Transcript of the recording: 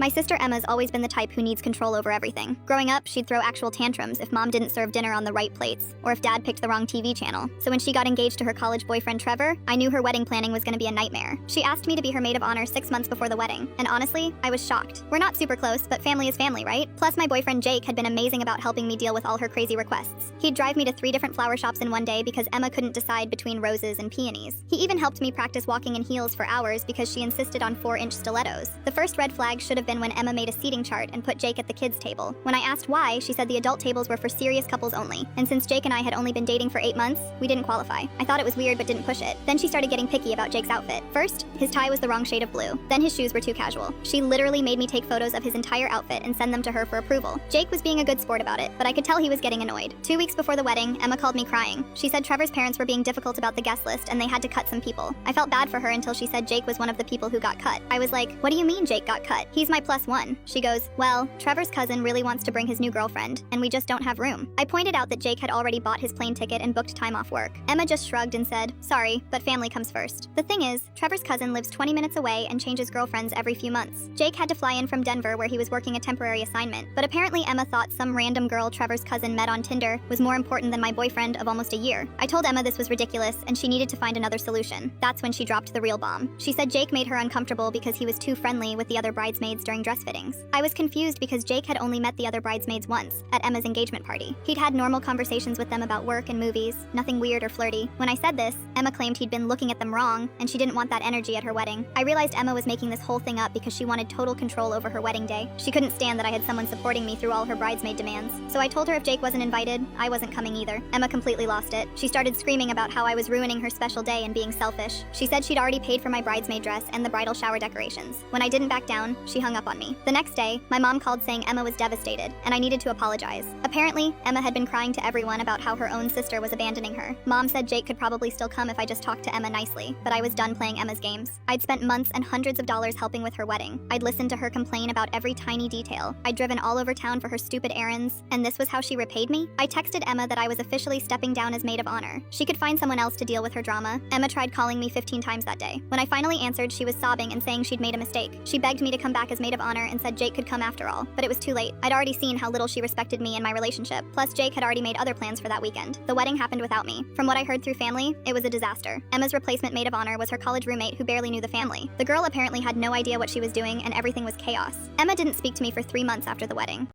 My sister Emma's always been the type who needs control over everything. Growing up, she'd throw actual tantrums if mom didn't serve dinner on the right plates, or if dad picked the wrong TV channel. So when she got engaged to her college boyfriend Trevor, I knew her wedding planning was gonna be a nightmare. She asked me to be her maid of honor 6 months before the wedding, and honestly, I was shocked. We're not super close, but family is family, right? Plus, my boyfriend Jake had been amazing about helping me deal with all her crazy requests. He'd drive me to 3 different flower shops in one day because Emma couldn't decide between roses and peonies. He even helped me practice walking in heels for hours because she insisted on 4-inch stilettos. The first red flag should have been when Emma made a seating chart and put Jake at the kids' table. When I asked why, she said the adult tables were for serious couples only. And since Jake and I had only been dating for 8 months, we didn't qualify. I thought it was weird but didn't push it. Then she started getting picky about Jake's outfit. First, his tie was the wrong shade of blue. Then his shoes were too casual. She literally made me take photos of his entire outfit and send them to her for approval. Jake was being a good sport about it, but I could tell he was getting annoyed. 2 weeks before the wedding, Emma called me crying. She said Trevor's parents were being difficult about the guest list and they had to cut some people. I felt bad for her until she said Jake was one of the people who got cut. I was like, what do you mean Jake got cut? He's my +1. She goes, well, Trevor's cousin really wants to bring his new girlfriend, and we just don't have room. I pointed out that Jake had already bought his plane ticket and booked time off work. Emma just shrugged and said, sorry, but family comes first. The thing is, Trevor's cousin lives 20 minutes away and changes girlfriends every few months. Jake had to fly in from Denver where he was working a temporary assignment, but apparently Emma thought some random girl Trevor's cousin met on Tinder was more important than my boyfriend of almost a year. I told Emma this was ridiculous and she needed to find another solution. That's when she dropped the real bomb. She said Jake made her uncomfortable because he was too friendly with the other bridesmaids during dress fittings. I was confused because Jake had only met the other bridesmaids once, at Emma's engagement party. He'd had normal conversations with them about work and movies, nothing weird or flirty. When I said this, Emma claimed he'd been looking at them wrong, and she didn't want that energy at her wedding. I realized Emma was making this whole thing up because she wanted total control over her wedding day. She couldn't stand that I had someone supporting me through all her bridesmaid demands. So I told her if Jake wasn't invited, I wasn't coming either. Emma completely lost it. She started screaming about how I was ruining her special day and being selfish. She said she'd already paid for my bridesmaid dress and the bridal shower decorations. When I didn't back down, she hung up on me. The next day, my mom called saying Emma was devastated, and I needed to apologize. Apparently, Emma had been crying to everyone about how her own sister was abandoning her. Mom said Jake could probably still come if I just talked to Emma nicely, but I was done playing Emma's games. I'd spent months and hundreds of dollars helping with her wedding. I'd listened to her complain about every tiny detail. I'd driven all over town for her stupid errands, and this was how she repaid me? I texted Emma that I was officially stepping down as maid of honor. She could find someone else to deal with her drama. Emma tried calling me 15 times that day. When I finally answered, she was sobbing and saying she'd made a mistake. She begged me to come back as maid of honor and said Jake could come after all, but it was too late. I'd already seen how little she respected me and my relationship. Plus, Jake had already made other plans for that weekend. The wedding happened without me. From what I heard through family, it was a disaster. Emma's replacement maid of honor was her college roommate who barely knew the family. The girl apparently had no idea what she was doing and everything was chaos. Emma didn't speak to me for 3 months after the wedding.